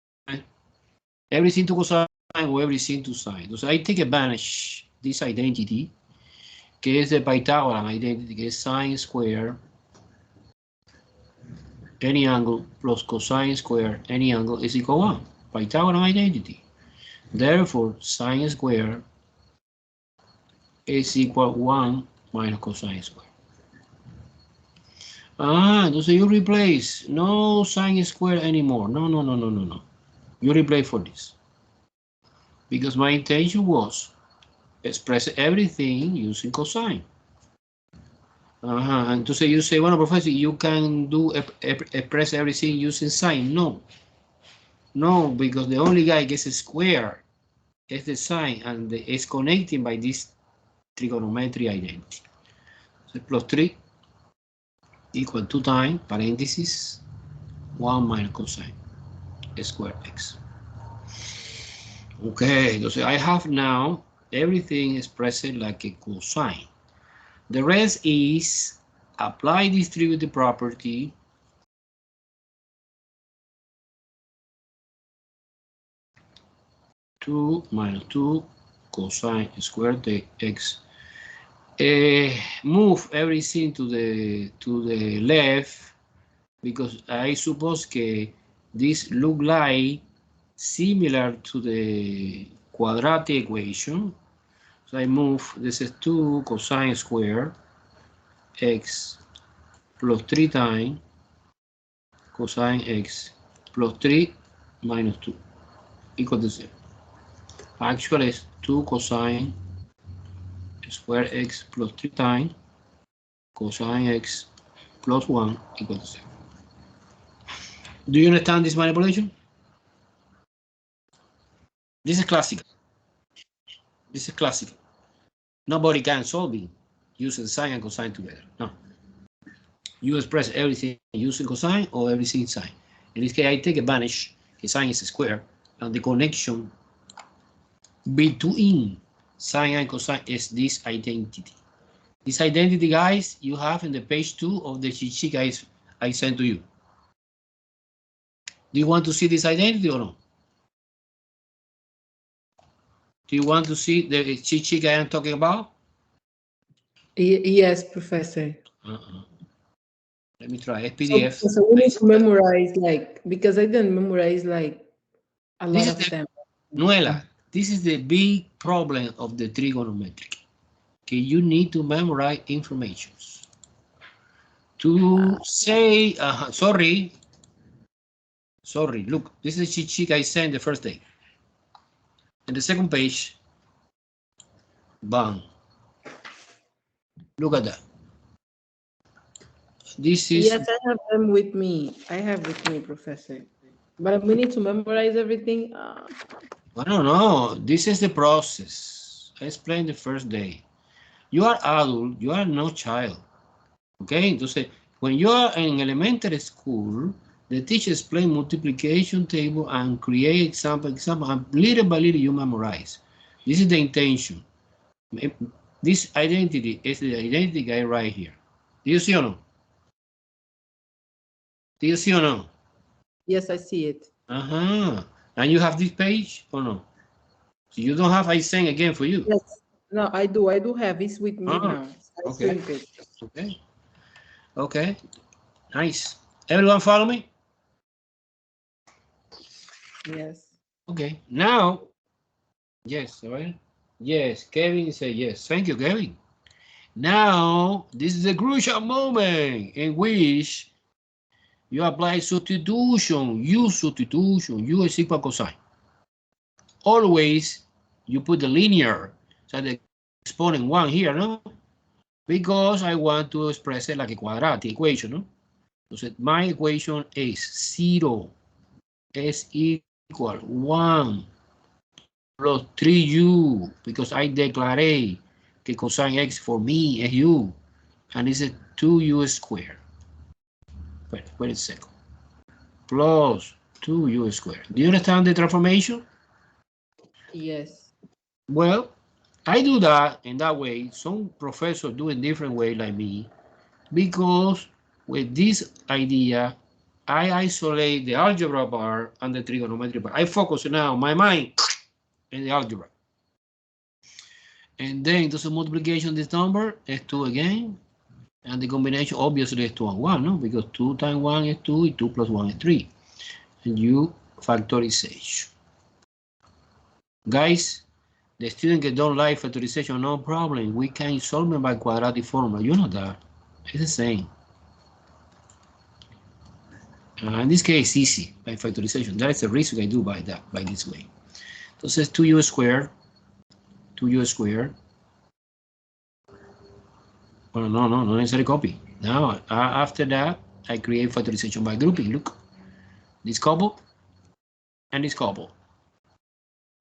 everything to cosine or everything to sine. So I take advantage this identity, que es the Pythagorean identity, que es sine square any angle plus cosine square any angle is equal to 1. Pythagorean identity. Therefore, sine square is equal to 1 minus cosine square. Entonces you replace no sine square anymore. No. You replace for this. Because my intention was express everything using cosine. Entonces you say, bueno, professor, you can do express everything using sine. No, because the only guy gets a square is the sine and it's connecting by this trigonometry identity. So plus 3 equal 2 times, parenthesis, 1 minus cosine square x. Okay, so I have now everything expressed like a cosine. The rest is apply distributive property two minus 2 cosine squared x. Move everything to the left because I suppose que this look like similar to the quadratic equation. So I move, this is 2 cosine square x plus 3 times cosine x plus 3 minus 2 equal to 0. Actually, it's 2 cosine square x plus 3 times cosine x plus 1 equal to 0. Do you understand this manipulation? This is classical. Nobody can solve it using sine and cosine together. No. You express everything using cosine or everything sine. In this case, I take advantage that sine is a square and the connection between sine and cosine is this identity. This identity, guys, you have in the page 2 of the cheat sheet guys I sent to you. Do you want to see this identity or no? Do you want to see the cheat sheet I am talking about? Yes, Professor. Let me try PDF. So we need to memorize, like, because I didn't memorize like a lot of them. Noela, this is the big problem of the trigonometric. Okay, you need to memorize information. To say, sorry, look, this is a cheat sheet I sent the first day. And the second page, bang. Look at that. This is. Yes, I have them with me. Professor. But we need to memorize everything. I don't know. This is the process. I explained the first day. You are adult, you are no child. Okay, entonces, when you are in elementary school, the teacher explains multiplication table and create example, and little by little you memorize. This is the intention. This identity is the identity guy right here. Do you see or no? Do you see or no? Yes, I see it. And you have this page or no? So you don't have, I send again for you. Yes. No, I do have it with me now. Okay. Okay. Nice. Everyone follow me? Yes. Okay, now, yes, all right. Yes, Kevin said yes. Thank you, Kevin. Now, this is a crucial moment in which you apply substitution. Use substitution. U is equal cosine. Always, you put the linear, so the exponent 1 here, no? Because I want to express it like a quadratic equation, no? So my equation is 0 is equal 1 plus 3u, because I declaré que cosine x for me is u, and it's a 2u squared. Wait a second. Plus 2u squared. Do you understand the transformation? Yes. Well, I do that in that way. Some professors do it different way like me, because with this idea, I isolate the algebra part and the trigonometry part. I focus now my mind in the algebra. And then does a multiplication this number is 2 again. And the combination obviously is 2 and 1, no? Because 2 times 1 is 2, 2 plus 1 is 3. And you factorization. Guys, the students that don't like factorization, no problem. We can solve it by quadratic formula. You know that. It's the same. In this case, easy by factorization. That is the reason I do by this way. Entonces, 2u squared. Well, no necessary copy. Now, after that, I create factorization by grouping. Look, this couple and this couple.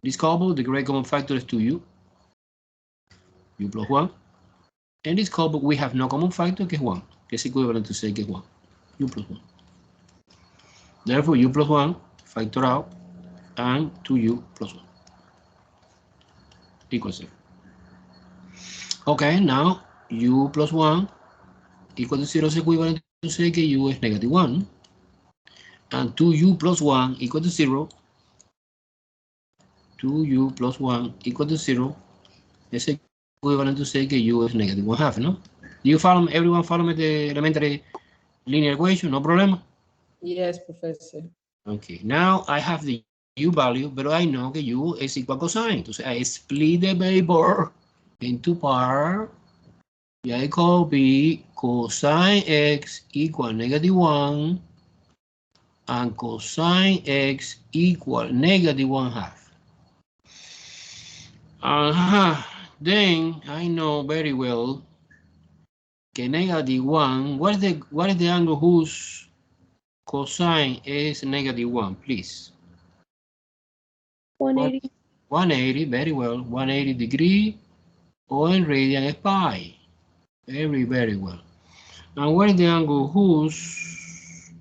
This couple, the great common factor is 2u, u plus 1. And this couple, we have no common factor, que es 1, que es equivalent to say que es 1, u plus 1. Therefore, u plus 1, factor out, and 2u plus 1 equals 0. Okay, now u plus 1 equal to 0 is equivalent to say que u is negative 1. And 2u plus 1 equal to 0. 2u plus 1 equal to 0 is equivalent to say que u is negative 1/2, no? Do you follow me? Everyone follow me the elementary linear equation? No problem? Yes, Professor. Okay, now I have the u value, but I know that u is equal cosine. So I split the paper into part. Y I copy cosine x equal negative 1 and cosine x equal negative 1/2. Then I know very well que negative 1, what is the angle whose cosine is negative 1, please? 180. 180, very well. 180 degree, or in radian is pi. Very well. And what is the angle whose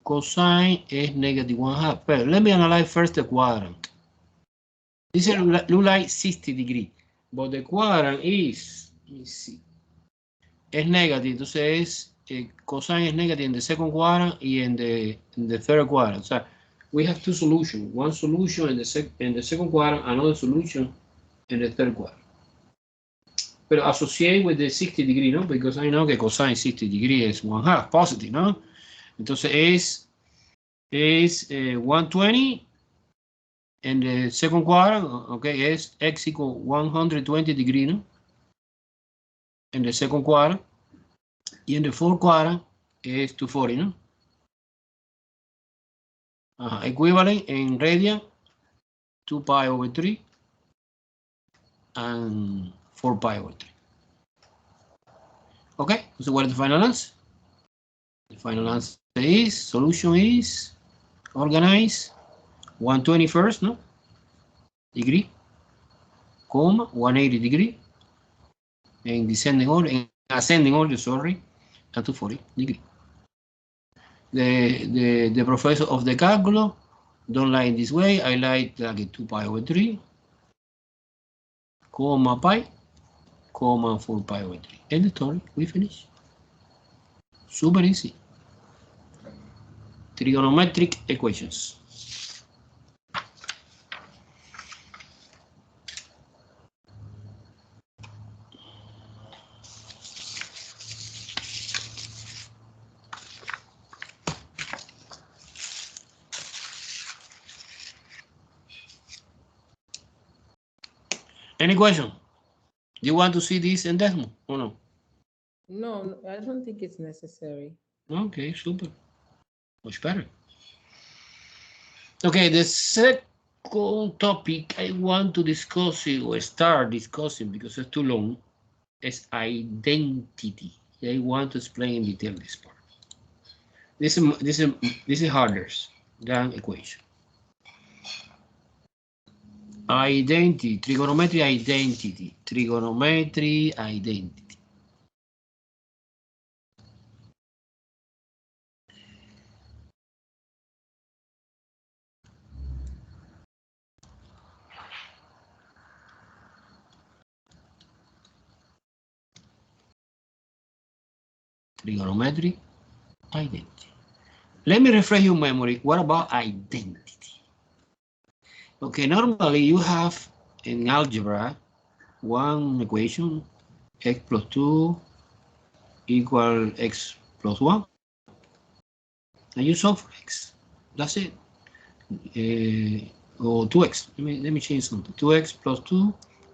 cosine is negative 1/2? But let me analyze first the quadrant. This look like 60 degree, but the quadrant is, let me see, es negative, entonces cosine is negative in the second quadrant y in the third quadrant. So we have two solutions, one solution in the second quadrant, another solution in the third quadrant. Pero associate with the 60 degree, ¿no? Because I know que cosine 60 degree is 1/2 positive, ¿no? Entonces es 120 in the second quadrant, okay, es x equal 120 degree, ¿no? In the second quadrant. Y en the fourth quadrant es 240, ¿no? Equivalent in radian 2 pi over 3 and 4 pi over 3. Okay, so what is the final answer? The final answer is, solution is organized 120 first, no? Degree, comma, 180 degree, in descending order, in ascending order, sorry, and 240 degree. The professor of the calculus don't like this way. I like 2 pi over 3, comma pi, comma 4 pi over 3. End the story, we finish. Super easy. Trigonometric equations. Any question? Do you want to see this in decimal or no? No, I don't think it's necessary. Okay, super. Much better. Okay, the second topic I want to discuss it or start discussing because it's too long is identity. I want to explain in detail this part. This is harder than equation. Identity, trigonometry identity, trigonometry identity. Trigonometry identity. Let me refresh your memory. What about identity? Okay, normally you have in algebra one equation, x plus 2 equal x plus 1. And you solve for x. That's it. Or 2x. Let me change something. 2x plus 2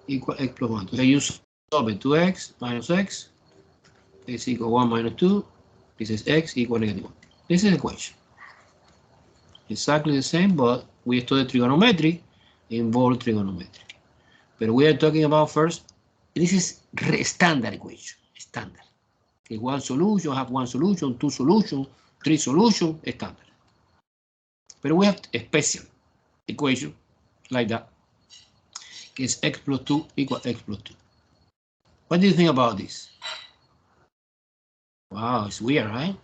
equal x plus 1. So you solve it. 2x minus x is equal 1 minus 2. This is x equal negative 1. This is the equation. Exactly the same, but we studied trigonometry, involved trigonometry. But we are talking about first, this is standard equation, standard. Okay, one solution, have one solution, two solutions, three solutions, standard. But we have a special equation like that, is x plus 2 equal x plus 2. What do you think about this? Wow, it's weird, right?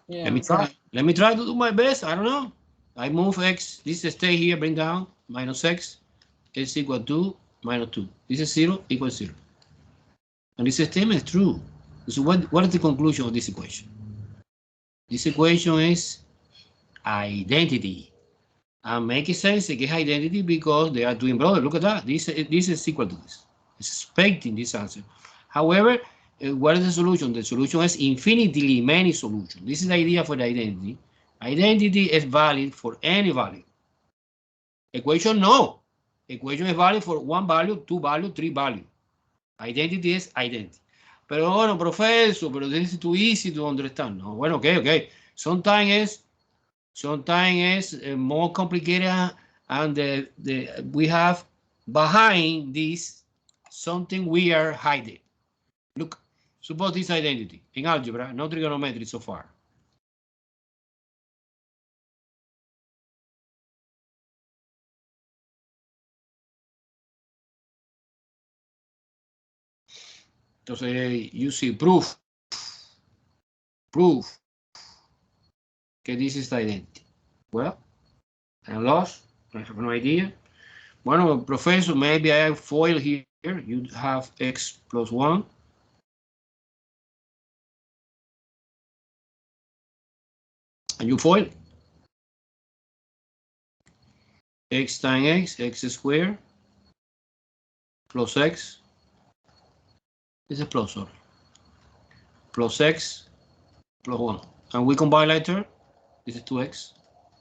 Yeah. Let me try to do my best. I don't know. I move x. This stay here, bring down, minus x is equal to minus 2. This is 0 equals 0. And this statement is true. So what is the conclusion of this equation? This equation is identity. And making sense, it is identity because they are twin brothers. Look at that. This is equal to this. It's expecting this answer. However, what is the solution? The solution is infinitely many solutions. This is the idea for the identity. Identity is valid for any value. Equation, no. Equation is valid for one value, two value, three value. Identity is identity. Pero bueno, professor, pero this is too easy to understand. No, bueno, okay. Sometimes it's more complicated, and we have behind this something we are hiding. Look, suppose this identity in algebra, no trigonometry so far. Entonces, you see proof que this is the identity. Well, I lost. I have no idea. Bueno, professor, maybe I have FOIL here. You have x plus 1. And you FOIL. X times x squared plus x. This is plus, sorry. Plus x plus 1. And we combine later. This is 2x.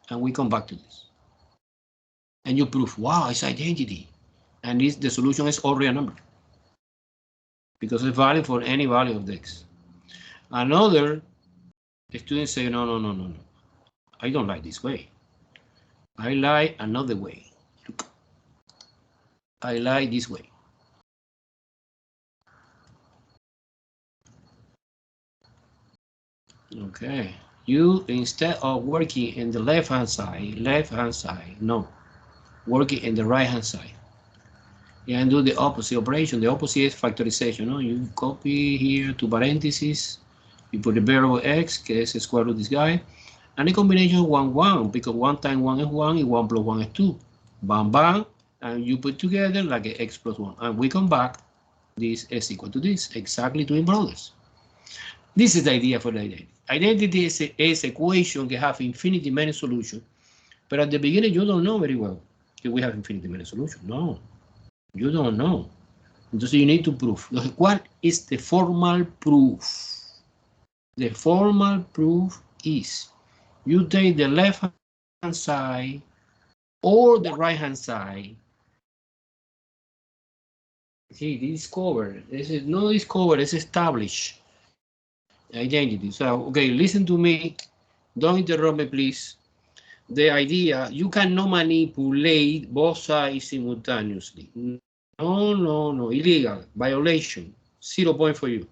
And we come back to this. And you prove, wow, it's identity. And the solution is all real number. Because it's valid for any value of the x. Another student say, no. I don't like this way. I like another way. Look. I like this way. Okay. You, instead of working in the left-hand side, no. Working in the right-hand side. And do the opposite operation. The opposite is factorization. No? You copy here to parentheses. You put the variable x, que is the square root of this guy. And the combination of 1, 1, because 1 times 1 is 1, and 1 plus 1 is 2. Bam, bam. And you put together like an x plus 1. And we come back. This is equal to this. Exactly twin brothers. This is the idea for the identity. Identity is equation that have infinity many solutions. But at the beginning, you don't know very well if we have infinity many solutions. No, you don't know. So you need to prove. What is the formal proof? The formal proof is you take the left-hand side or the right-hand side. See, discover. This is not discover, it's established identity. So, okay, listen to me. Don't interrupt me, please. The idea, you cannot manipulate both sides simultaneously. No, illegal, violation, 0 point for you.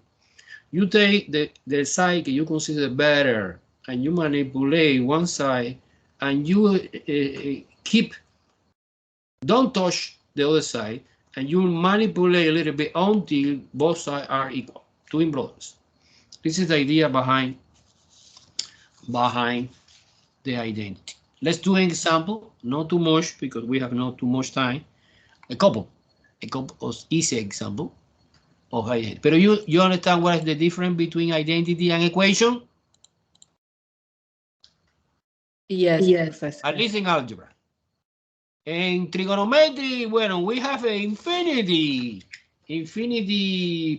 You take the side that you consider better and you manipulate one side and you don't touch the other side and you manipulate a little bit until both sides are equal, twin brothers. This is the idea behind the identity. Let's do an example, not too much because we have not too much time. A couple of easy example of identity. But you understand what is the difference between identity and equation? Yes, Professor. At least in algebra. In trigonometry, bueno, we have an infinity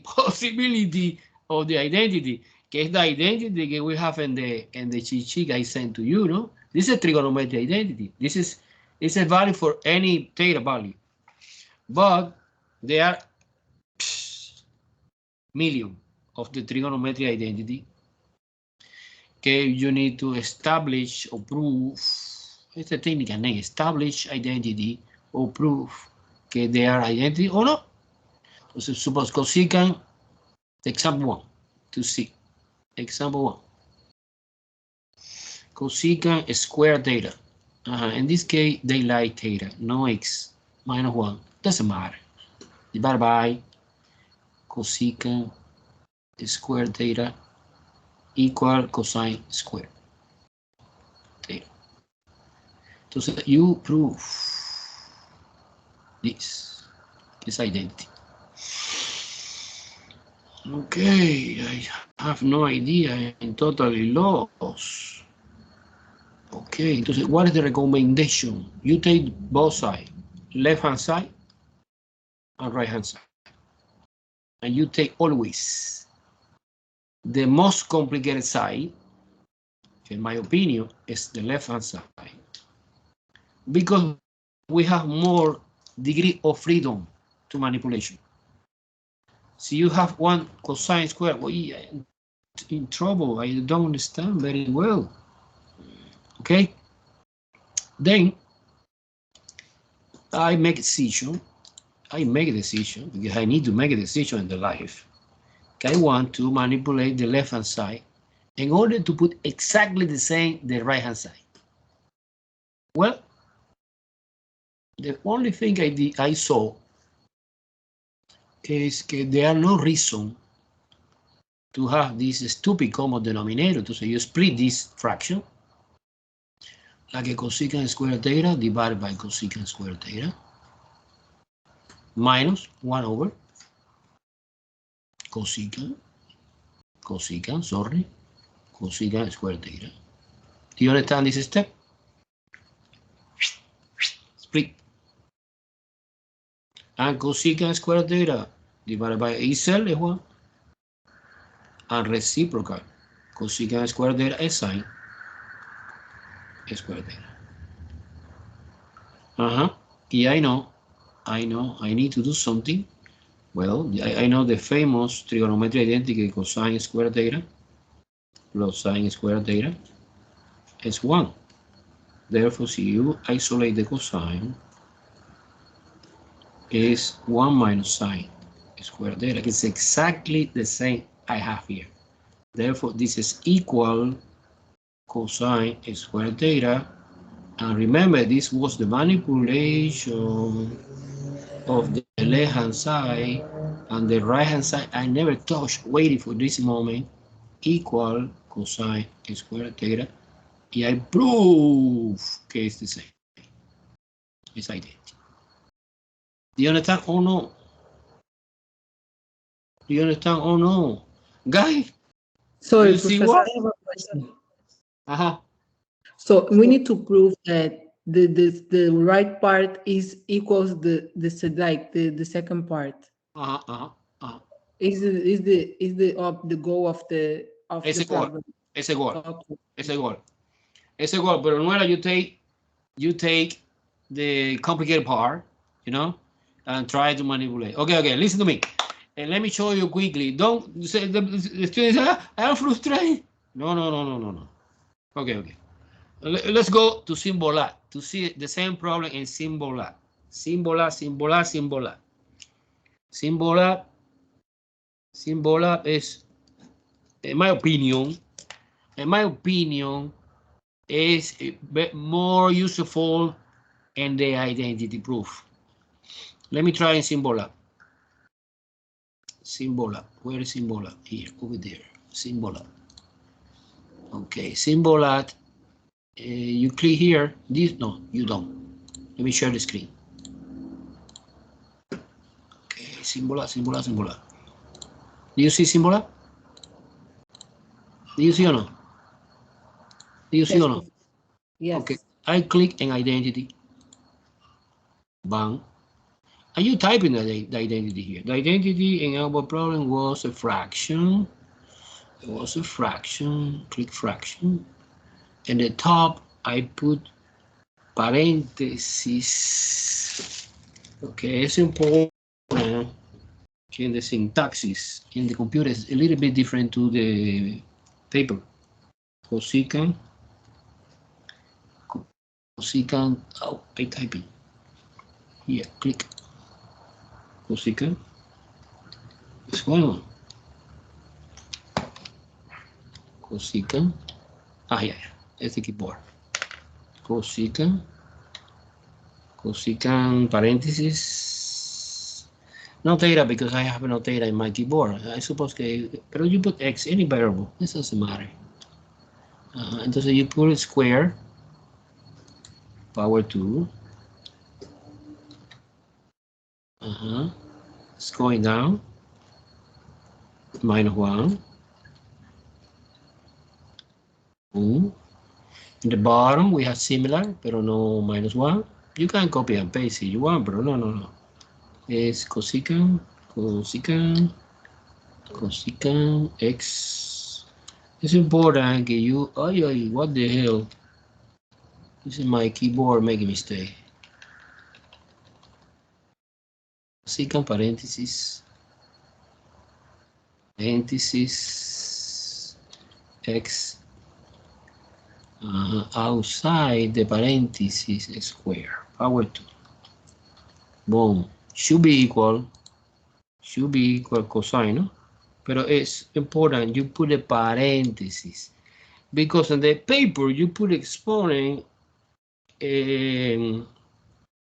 possibility of the identity, que es the identity that we have in the cheat sheet I sent to you, no? This is a trigonometric identity. It's a value for any theta value. But there are million of the trigonometric identity. Okay, you need to establish or prove. It's a technical name, establish identity or prove que they are identity or not. So suppose cosecant, example 1, to see. Example 1. Cosecant square theta. In this case, they like theta, no x, -1. Doesn't matter. Divided by cosecant square theta equal cosine square theta. So you prove this identity. Okay, I have no idea. I'm totally lost. Okay, entonces, what is the recommendation? You take both sides, left-hand side and right-hand side. And you take always the most complicated side, in my opinion, is the left-hand side. Because we have more degree of freedom to manipulation. So you have one cosine square, well, in trouble, I don't understand very well. Okay, then I make a decision because I need to make a decision in the life. I want to manipulate the left-hand side in order to put exactly the same the right-hand side. Well, the only thing I saw is that there are no reason to have this stupid common denominator. So you split this fraction like a cosecant square theta divided by cosecant square theta minus 1 over cosecant square theta. Do you understand this step? Split. And cosecant square theta divided by itself is 1. And reciprocal cosecant square theta is sine square theta. Yeah, I know, I need to do something. Well, I know the famous trigonometric identity cosine square theta plus sine square theta is 1. Therefore, si you isolate the cosine, is 1 minus sine square theta. It's exactly the same I have here. Therefore, this is equal cosine square theta. And remember, this was the manipulation of the left-hand side and the right-hand side. I never touched, waiting for this moment, equal cosine square theta. And I prove que it's the same. It's identity. Do you understand? Oh no. Do you understand? Oh no. Guys. Sorry, Professor, I have a question. So we need to prove that the right part is equals the second part. Is the goal of the problem? Ese gol. Pero no era you take the complicated part, you know, and try to manipulate. Okay, listen to me. And let me show you quickly. Don't say the students, I'm frustrated. No. Okay. Let's go to Symbolat to see the same problem in Symbolat. Symbolat. Symbolat is, in my opinion, is more useful in the identity proof. Let me try in Symbolat. Where is Symbolat? Here, over there. Symbolat. Okay, Symbolat. You click here. This, no, you don't. Let me share the screen. Okay, Symbolat. Do you see Symbolat? Do you see or no? Do you see or no? Yes. Okay, I click in identity. Bang. And you type in the identity here. The identity in our problem was a fraction. It was a fraction. Click fraction. And the top, I put parentheses. Okay, it's important. In the syntaxis in the computer is a little bit different to the paper. Cosecant. Oh, I type it. Here, click. Cosecant. What's going on? Cosecant. Yeah. It's the keyboard. Cosecant parentheses. No theta because I have no theta in my keyboard. I suppose que, pero you put x, any variable. This doesn't matter. Entonces you put it square, power 2. It's going down. -1. In the bottom we have similar, pero no -1. You can copy and paste if you want, but no. It's cosecant x. It's important that you, what the hell? This is my keyboard making mistake. Cosecant parentheses x outside the parentheses square, power 2. Boom. Should be equal cosine, no? Pero it's important you put a parenthesis because on the paper you put exponent in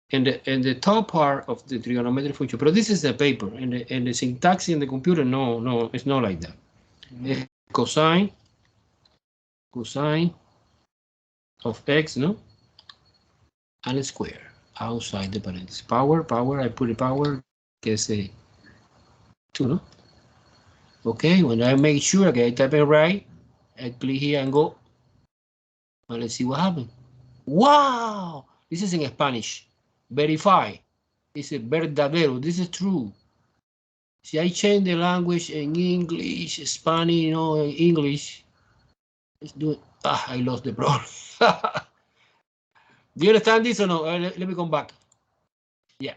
the top part of the trigonometric function. But this is the paper and the syntax in the computer. No, it's not like that. Cosine of x, no? And a square outside the parentheses. Power, I put a power, que say 2, no? Okay, when I make sure, okay, I type it right, I click here and go. Well, let's see what happened. Wow! This is in Spanish. Verify. This is verdadero. This is true. See, I change the language in English, Spanish, English. Let's do it. I lost the problem. Do you understand this or no? Let me come back. Yeah.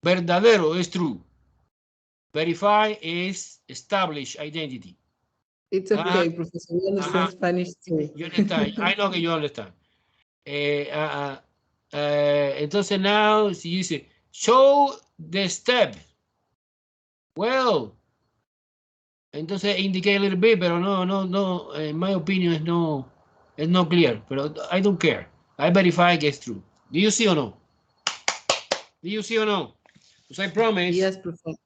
Verdadero is true. Verify is establish identity. It's okay, Professor. We understand Spanish too. You understand? I know that you understand. Entonces now, si you say, show the step. Well, entonces indicate a little bit, pero no. In my opinion, it's not clear. But I don't care. I verify it's true. Do you see or no? Because I promise. Yes, Professor.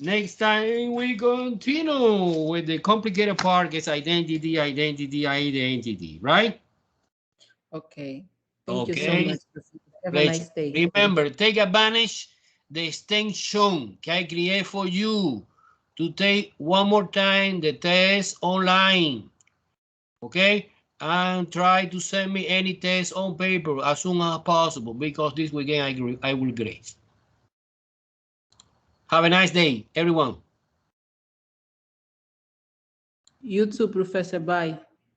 Next time we continue with the complicated part. It's identity, right? Okay. Thank you so much, Professor. Have a nice day. Remember, take advantage the extension that I create for you to take one more time the test online. Okay? And try to send me any test on paper as soon as possible because this weekend I will grade. Have a nice day, everyone. You too, Professor. Bye.